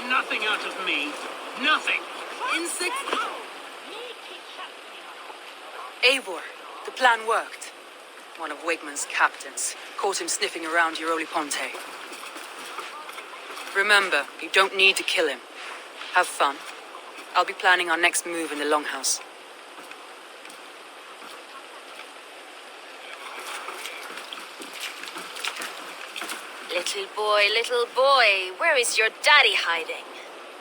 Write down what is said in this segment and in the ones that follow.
Nothing out of me. Nothing. Insect. Eivor, the plan worked. One of Wigman's captains caught him sniffing around Euroli Ponte. Remember, you don't need to kill him. Have fun. I'll be planning our next move in the Longhouse. Little boy, where is your daddy hiding?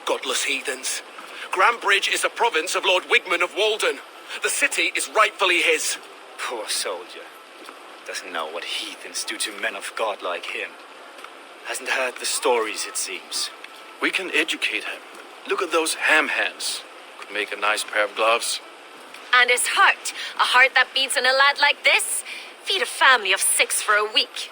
Godless heathens. Grambridge is a province of Lord Wigman of Walden. The city is rightfully his. Poor soldier. Doesn't know what heathens do to men of God like him. Hasn't heard the stories, it seems. We can educate him. Look at those ham hands. Could make a nice pair of gloves. And his heart. A heart that beats in a lad like this? Feed a family of 6 for a week.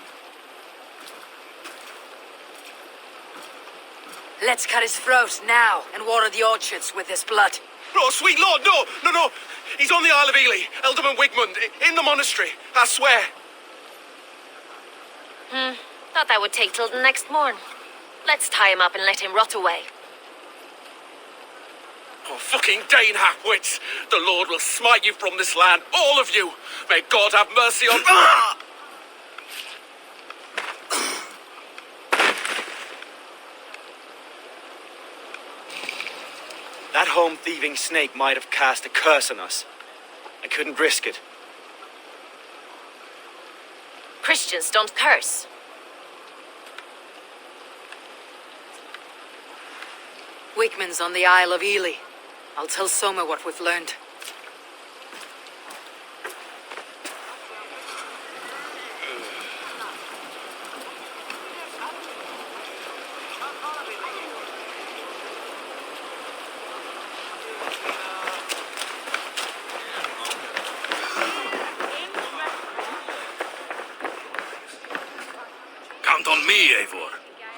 Let's cut his throat now and water the orchards with his blood. Oh, sweet lord, no! He's on the Isle of Ely, Ealdorman Wigmund, in the monastery, I swear. Thought that would take till the next morn. Let's tie him up and let him rot away. Oh, fucking Dane Hapwits! The Lord will smite you from this land, all of you! May God have mercy on... Ah! That home-thieving snake might have cast a curse on us. I couldn't risk it. Christians don't curse. Wigman's on the Isle of Ely. I'll tell Soma what we've learned. Count on me, Eivor.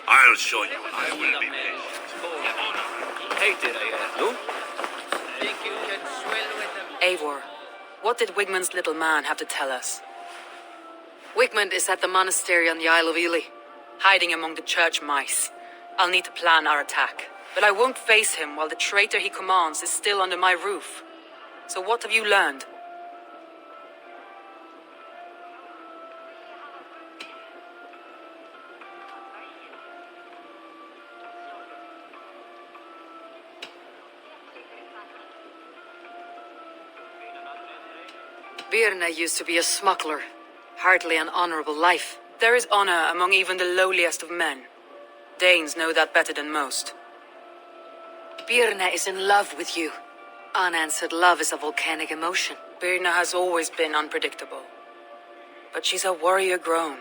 I'll show you. I will be patient. Hey, did I, Think you can swill with them? Eivor, what did Wigman's little man have to tell us? Wigmund is at the monastery on the Isle of Ely, hiding among the church mice. I'll need to plan our attack, but I won't face him while the traitor he commands is still under my roof. So what have you learned? Birna used to be a smuggler. Hardly an honorable life. There is honor among even the lowliest of men. Danes know that better than most. Birna is in love with you. Unanswered love is a volcanic emotion. Birna has always been unpredictable. But she's a warrior grown.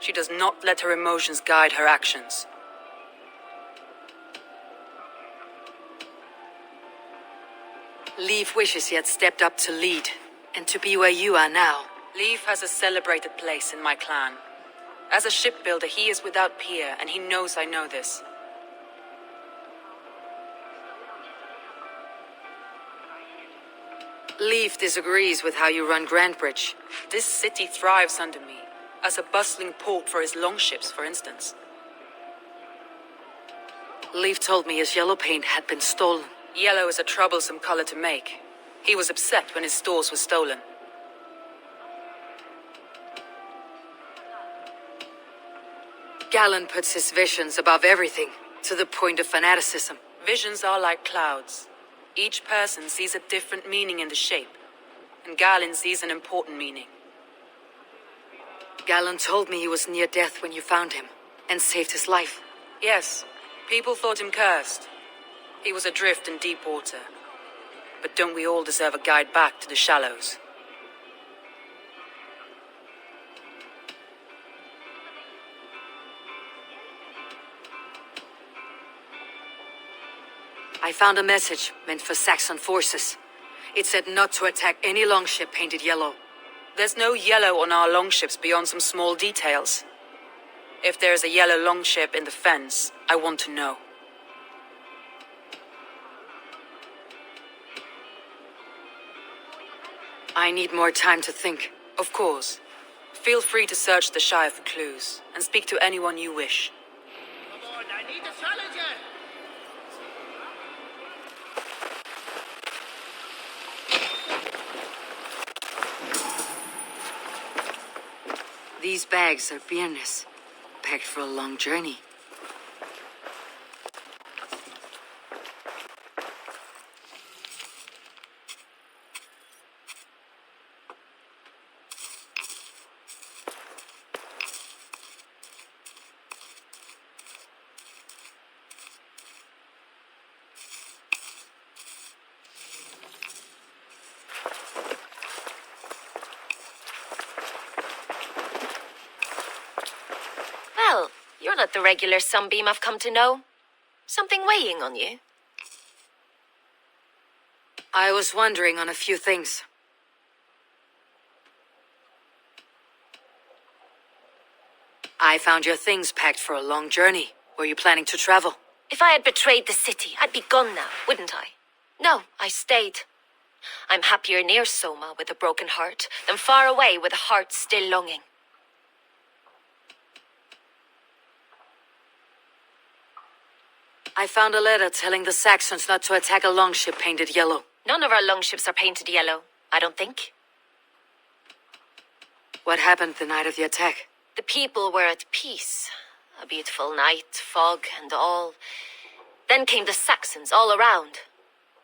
She does not let her emotions guide her actions. Leif wishes he had stepped up to lead. And to be where you are now. Leif has a celebrated place in my clan. As a shipbuilder, he is without peer, and he knows I know this. Leaf disagrees with how you run Grantbridge. This city thrives under me, as a bustling port for his longships, for instance. Leaf told me his yellow paint had been stolen. Yellow is a troublesome color to make. He was upset when his stores were stolen. Galen puts his visions above everything, to the point of fanaticism. Visions are like clouds. Each person sees a different meaning in the shape, and Galen sees an important meaning. Galen told me he was near death when you found him, and saved his life. Yes, people thought him cursed. He was adrift in deep water. But don't we all deserve a guide back to the shallows? I found a message meant for Saxon forces. It said not to attack any longship painted yellow. There's no yellow on our longships beyond some small details. If there's a yellow longship in the fence, I want to know. I need more time to think. Of course. Feel free to search the Shire for clues, and speak to anyone you wish. Come on, I need a challenger! These bags are Byrnes, packed for a long journey. Well, you're not the regular Sunbeam I've come to know. Something weighing on you? I was wondering on a few things. I found your things packed for a long journey. Were you planning to travel? If I had betrayed the city, I'd be gone now, wouldn't I? No, I stayed. I'm happier near Soma with a broken heart than far away with a heart still longing. I found a letter telling the Saxons not to attack a longship painted yellow. None of our longships are painted yellow, I don't think. What happened the night of the attack? The people were at peace. A beautiful night, fog and all. Then came the Saxons all around.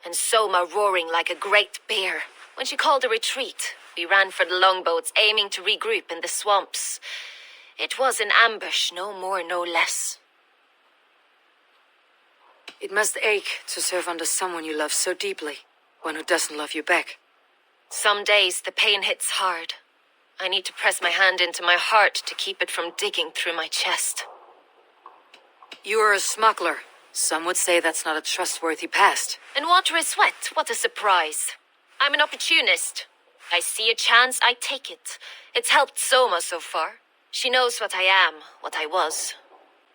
And Soma roaring like a great bear. When she called a retreat, we ran for the longboats, aiming to regroup in the swamps. It was an ambush, no more, no less. It must ache to serve under someone you love so deeply, one who doesn't love you back. Some days the pain hits hard. I need to press my hand into my heart to keep it from digging through my chest. You are a smuggler. Some would say that's not a trustworthy past. And water is wet, what a surprise. I'm an opportunist. I see a chance, I take it. It's helped Soma so far. She knows what I am, what I was.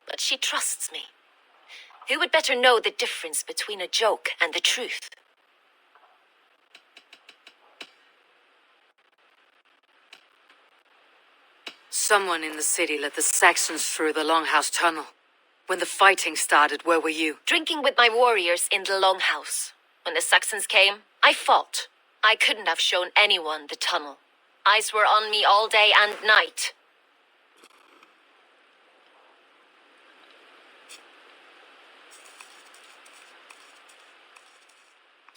But she trusts me. Who would better know the difference between a joke and the truth? Someone in the city let the Saxons through the Longhouse tunnel. When the fighting started, where were you? Drinking with my warriors in the Longhouse. When the Saxons came, I fought. I couldn't have shown anyone the tunnel. Eyes were on me all day and night.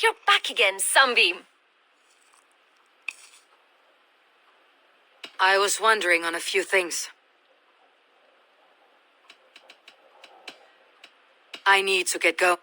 You're back again, Sunbeam. I was wondering on a few things. I need to get going.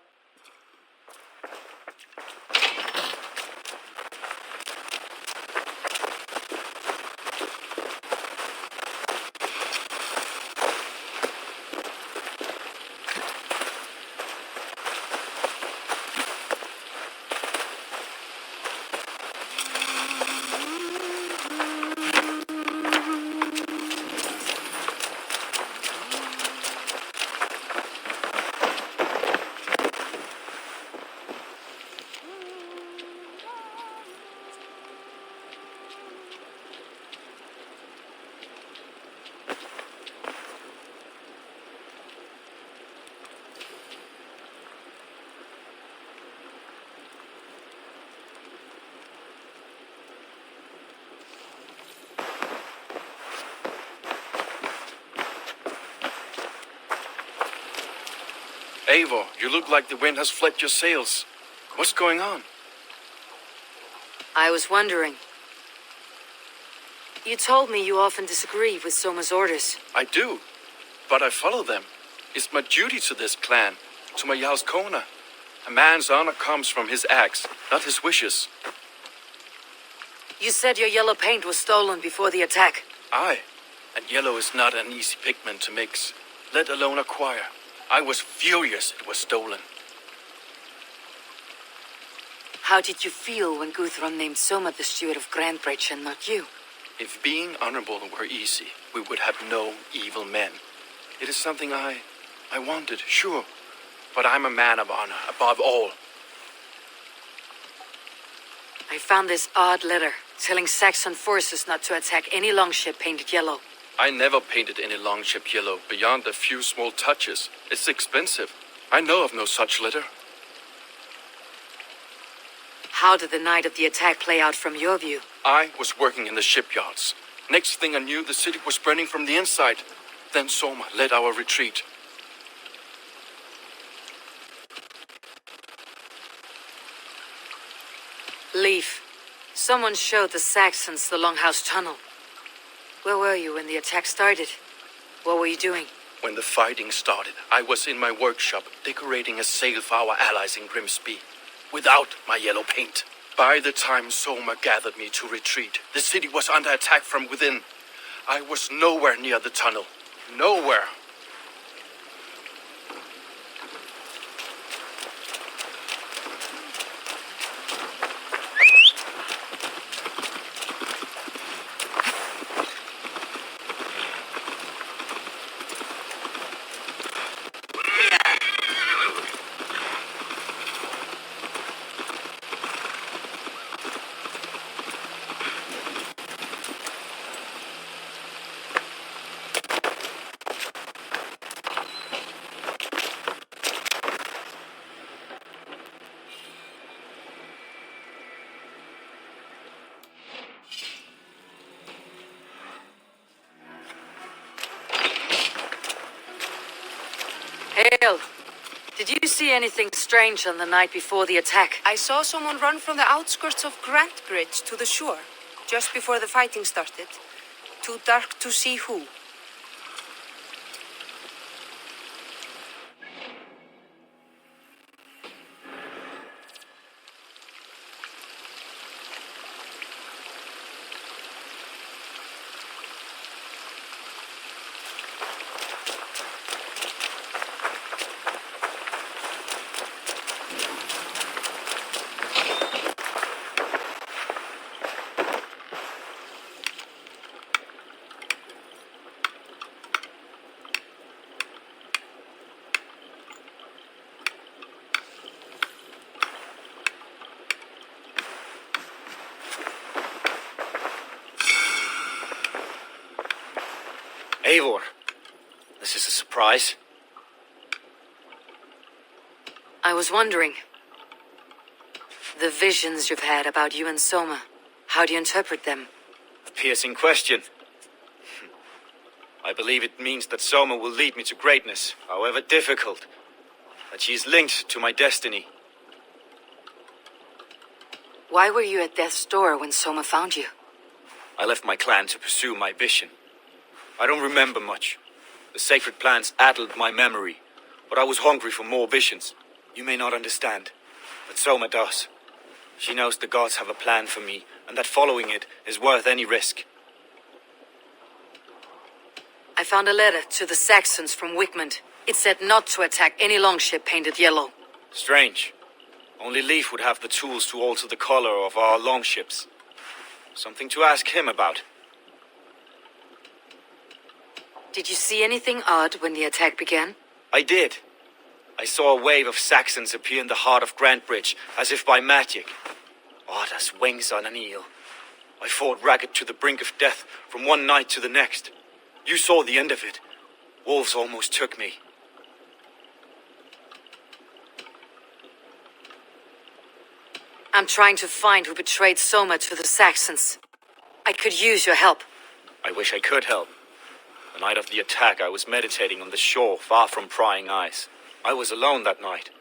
Eivor, you look like the wind has fled your sails. What's going on? I was wondering. You told me you often disagree with Soma's orders. I do, but I follow them. It's my duty to this clan, to my Jarl's Kona. A man's honor comes from his acts, not his wishes. You said your yellow paint was stolen before the attack. Aye, and yellow is not an easy pigment to mix, let alone acquire. I was furious it was stolen. How did you feel when Guthrum named Soma the steward of Grantbridge and not you? If being honorable were easy, we would have no evil men. It is something I wanted, sure, but I'm a man of honor, above all. I found this odd letter, telling Saxon forces not to attack any longship painted yellow. I never painted any longship yellow, beyond a few small touches. It's expensive. I know of no such letter. How did the night of the attack play out from your view? I was working in the shipyards. Next thing I knew, the city was burning from the inside. Then Soma led our retreat. Leaf. Someone showed the Saxons the Longhouse Tunnel. Where were you when the attack started? What were you doing? When the fighting started, I was in my workshop decorating a sail for our allies in Grimsby, without my yellow paint. By the time Soma gathered me to retreat, the city was under attack from within. I was nowhere near the tunnel. Nowhere. Hail. Did you see anything strange on the night before the attack? I saw someone run from the outskirts of Grantbridge to the shore, just before the fighting started. Too dark to see who. Eivor, this is a surprise. I was wondering. The visions you've had about you and Soma, how do you interpret them? A piercing question. I believe it means that Soma will lead me to greatness, however difficult. That she is linked to my destiny. Why were you at death's door when Soma found you? I left my clan to pursue my vision. I don't remember much. The sacred plants addled my memory, but I was hungry for more visions. You may not understand, but Soma does. She knows the gods have a plan for me, and that following it is worth any risk. I found a letter to the Saxons from Wickmond. It said not to attack any longship painted yellow. Strange. Only Leif would have the tools to alter the color of our longships. Something to ask him about. Did you see anything odd when the attack began? I did. I saw a wave of Saxons appear in the heart of Grantbridge, as if by magic. Odd as wings on an eel. I fought ragged to the brink of death from one night to the next. You saw the end of it. Wolves almost took me. I'm trying to find who betrayed Soma to the Saxons. I could use your help. I wish I could help. The night of the attack, I was meditating on the shore, far from prying eyes. I was alone that night,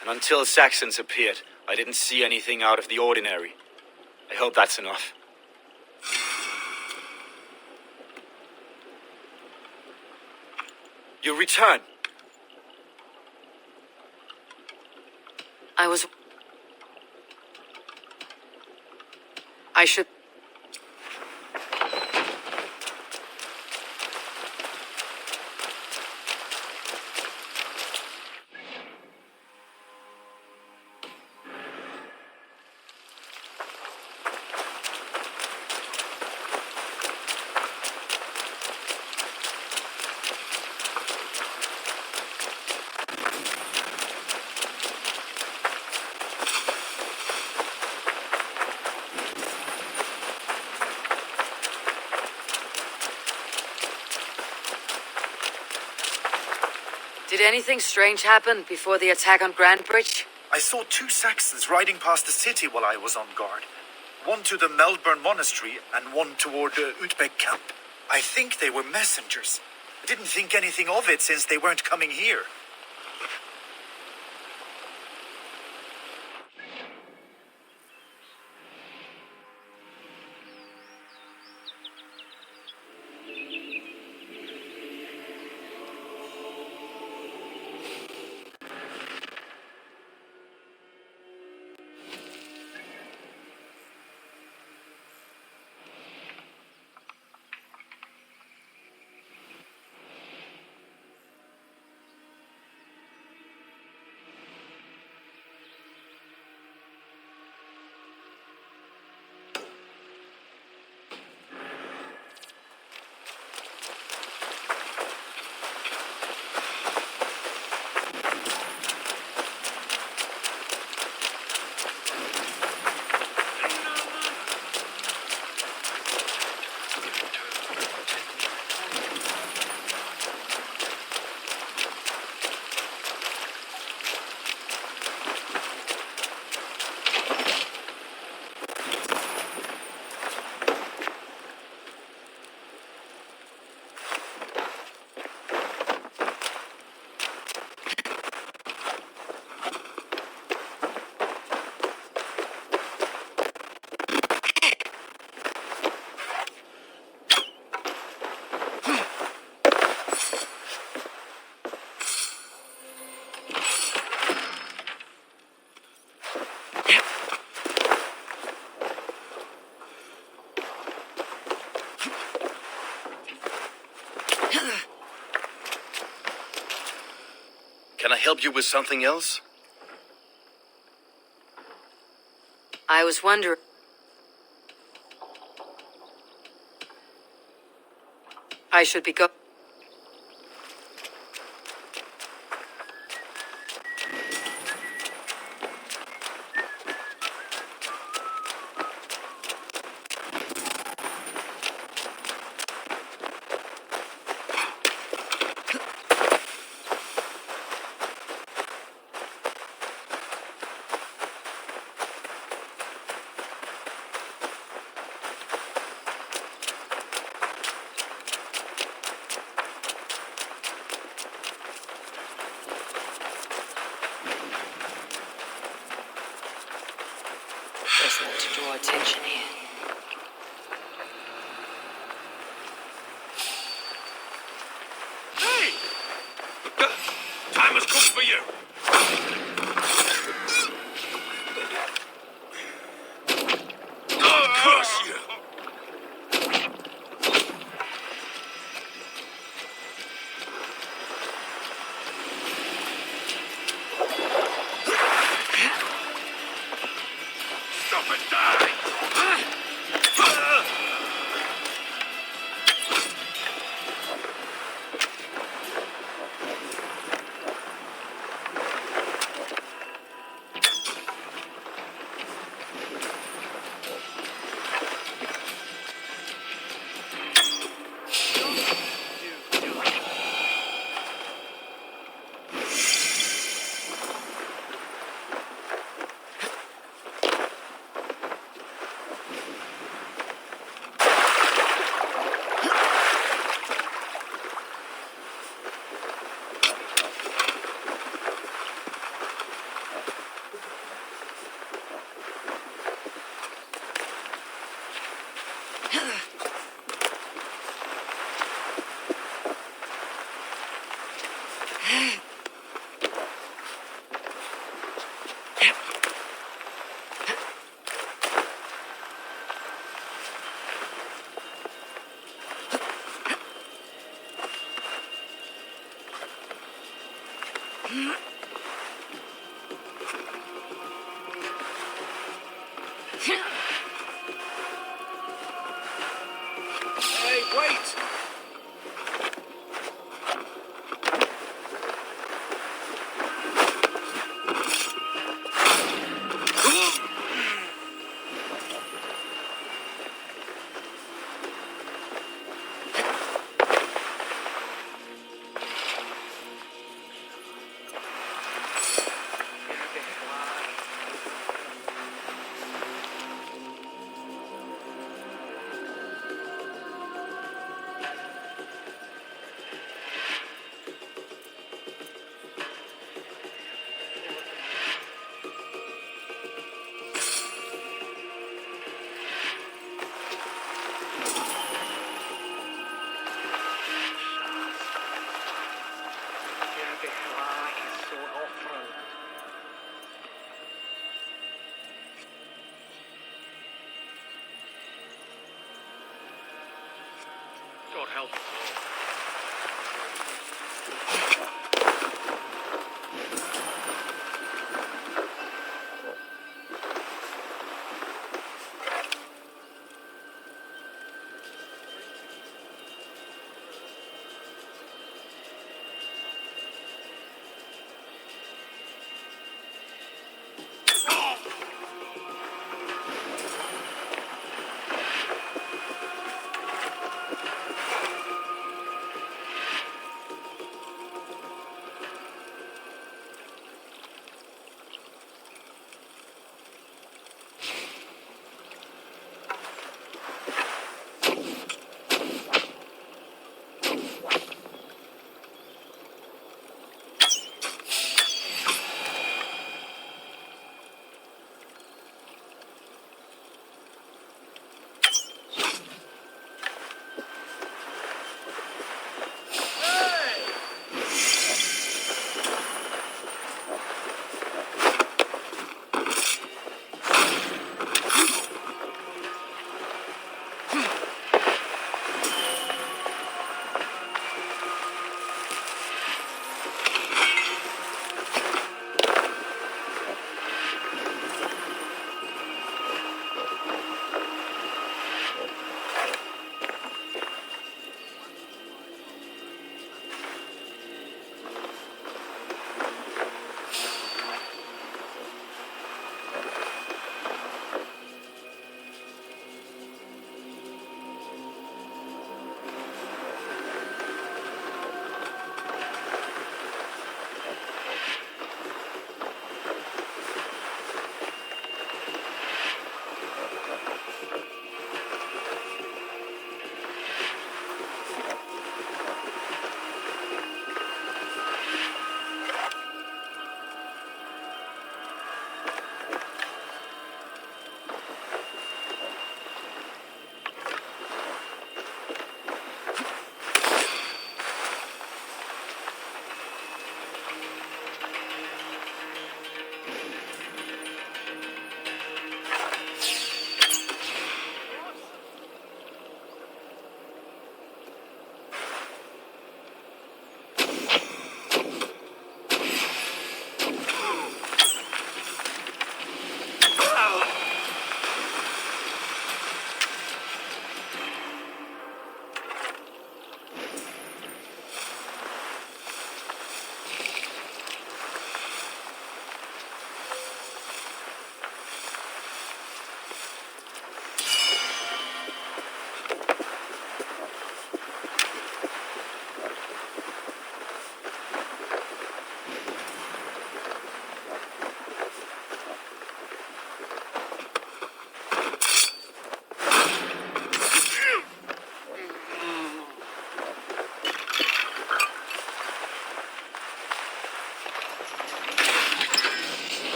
and until Saxons appeared, I didn't see anything out of the ordinary. I hope that's enough. You return. I should... Did anything strange happen before the attack on Grand Bridge? I saw 2 Saxons riding past the city while I was on guard. One to the Melbourne Monastery and one toward Utbeck Camp. I think they were messengers. I didn't think anything of it since they weren't coming here. Can I help you with something else? I was wondering... I should be go... Best not to draw attention here. Hey! Time has come for you. God curse you! Stop and die! Hey, wait! God help us all.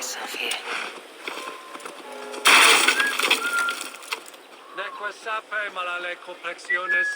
myself here. Neque sape malale complexiones.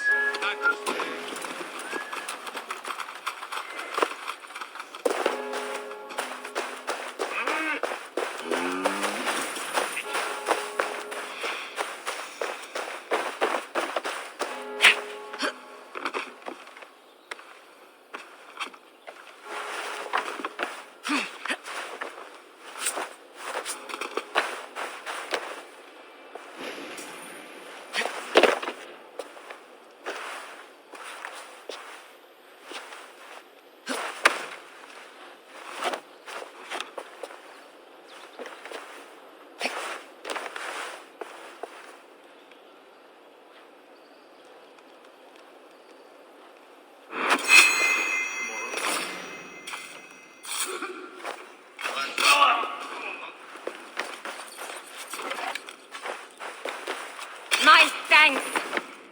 My thanks.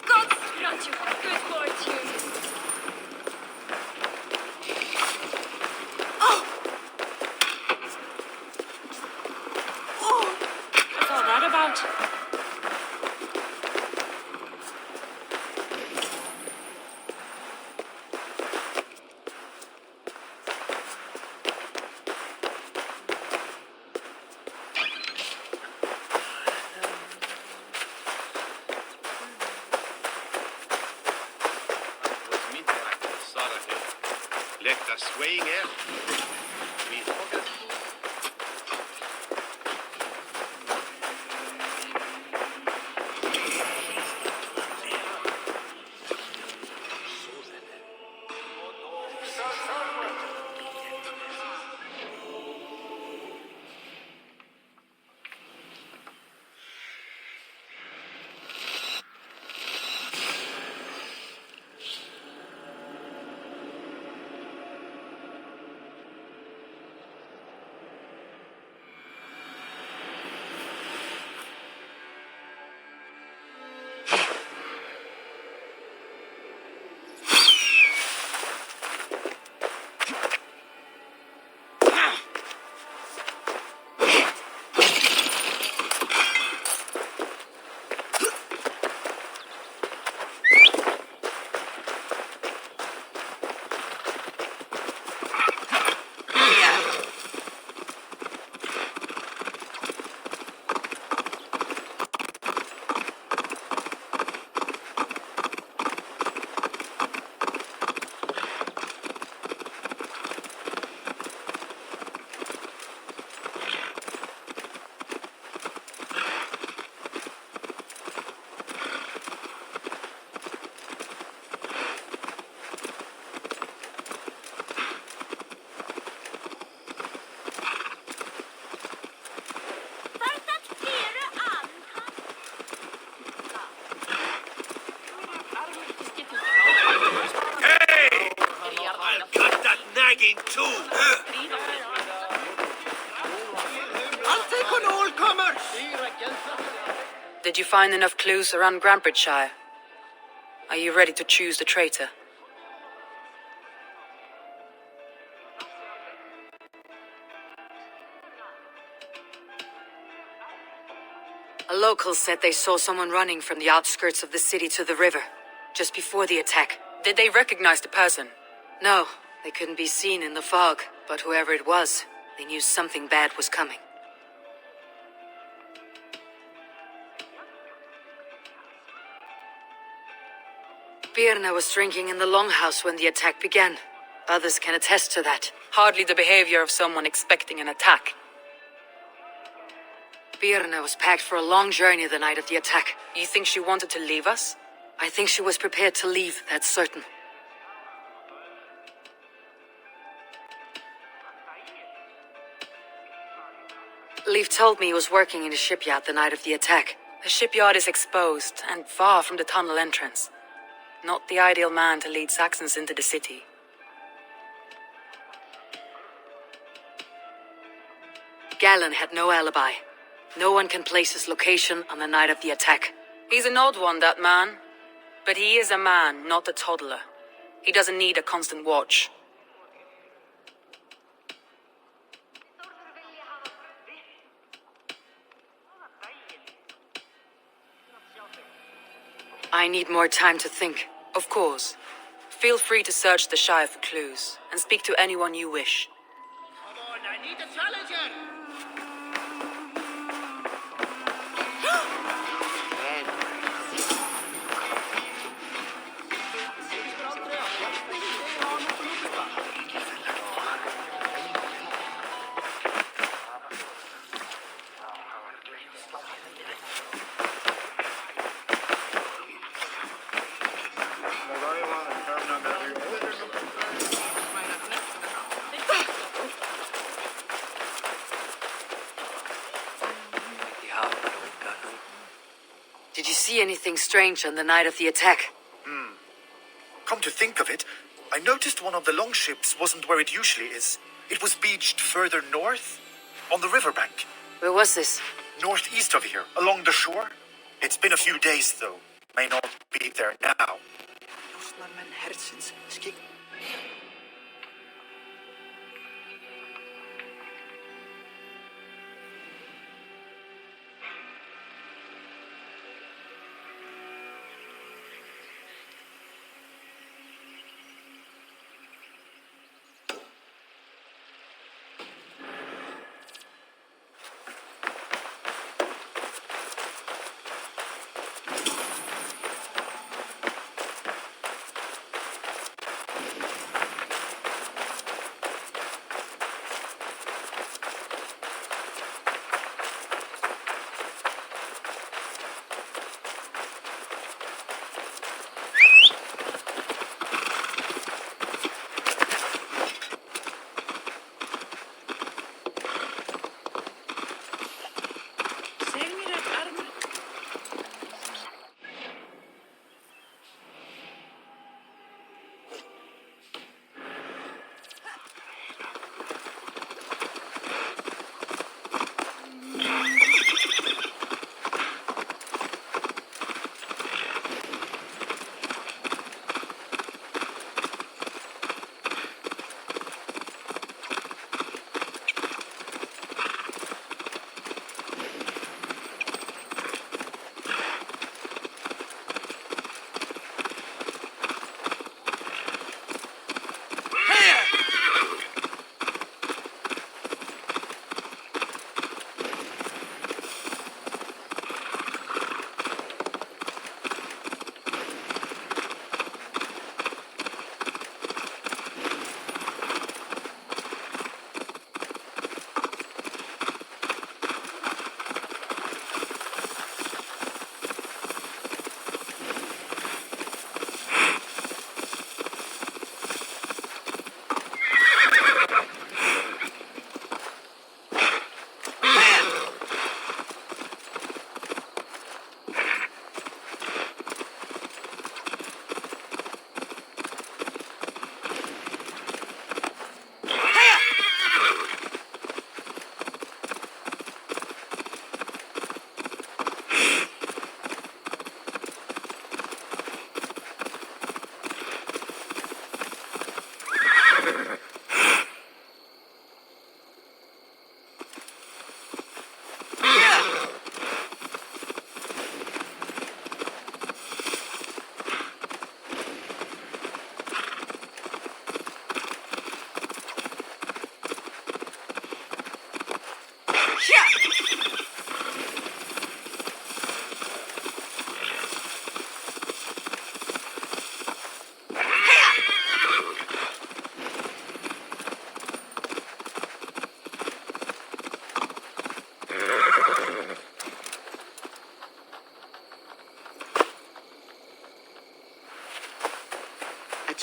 God grant you good fortune. What's all that about? Let us swaying air. We forget. nagging too. I'll take on all comers. Did you find enough clues around Grantbridgeshire? Are you ready to choose the traitor? A local said they saw someone running from the outskirts of the city to the river, just before the attack. Did they recognize the person? No, they couldn't be seen in the fog, but whoever it was, they knew something bad was coming. Birna was drinking in the longhouse when the attack began. Others can attest to that. Hardly the behavior of someone expecting an attack. Birna was packed for a long journey the night of the attack. You think she wanted to leave us? I think she was prepared to leave, that's certain. Leif told me he was working in the shipyard the night of the attack. The shipyard is exposed and far from the tunnel entrance. Not the ideal man to lead Saxons into the city. Galen had no alibi. No one can place his location on the night of the attack. He's an odd one, that man. But he is a man, not a toddler. He doesn't need a constant watch. I need more time to think. Of course. Feel free to search the Shire for clues, and speak to anyone you wish. Come on, I need a challenger! Did you see anything strange on the night of the attack? Come to think of it, I noticed one of the longships wasn't where it usually is. It was beached further north, on the riverbank. Where was this? Northeast of here, along the shore. It's been a few days, though. May not be there now.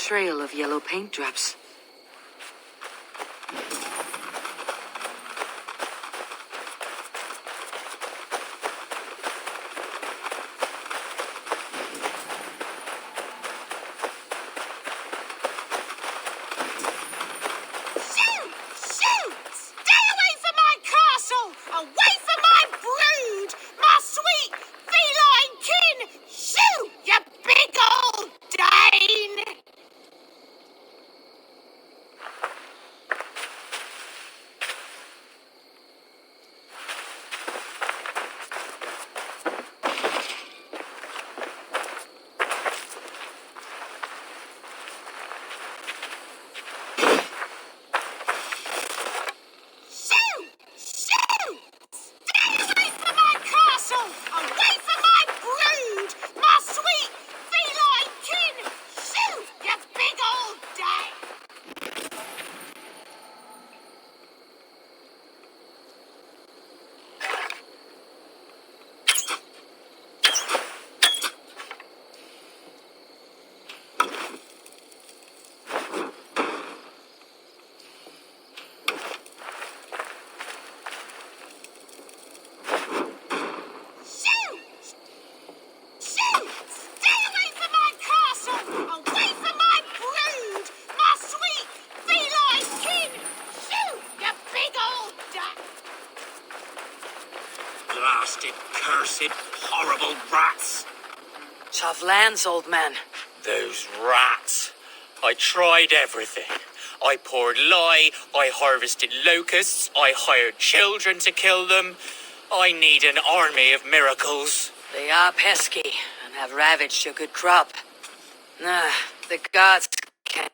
Trail of yellow paint drops. Blasted, cursed, horrible rats. Tough lands, old man. Those rats. I tried everything. I poured lye, I harvested locusts, I hired children to kill them. I need an army of miracles. They are pesky and have ravaged your good crop. Nah, the gods can't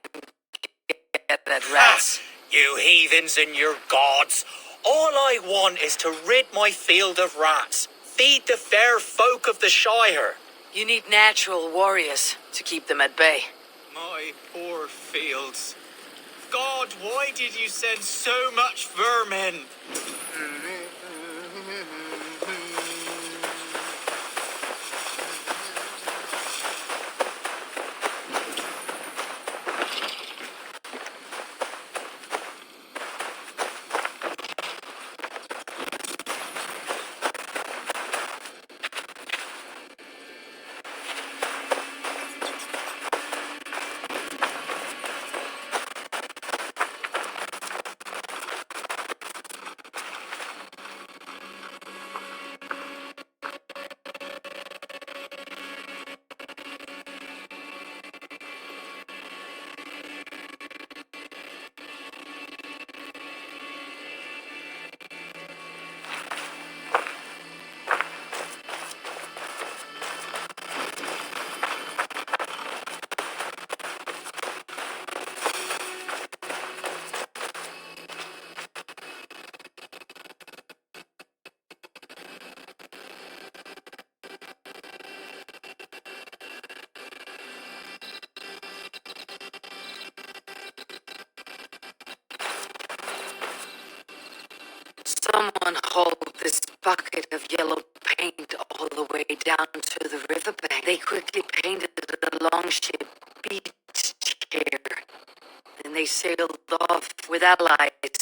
get at rats. You heathens and your gods. All I want is to rid my field of rats. Feed the fair folk of the Shire. You need natural warriors to keep them at bay. My poor fields. God, why did you send so much vermin? Someone hold this bucket of yellow paint all the way down to the riverbank. They quickly painted a longship beach chair. Then they sailed off with allies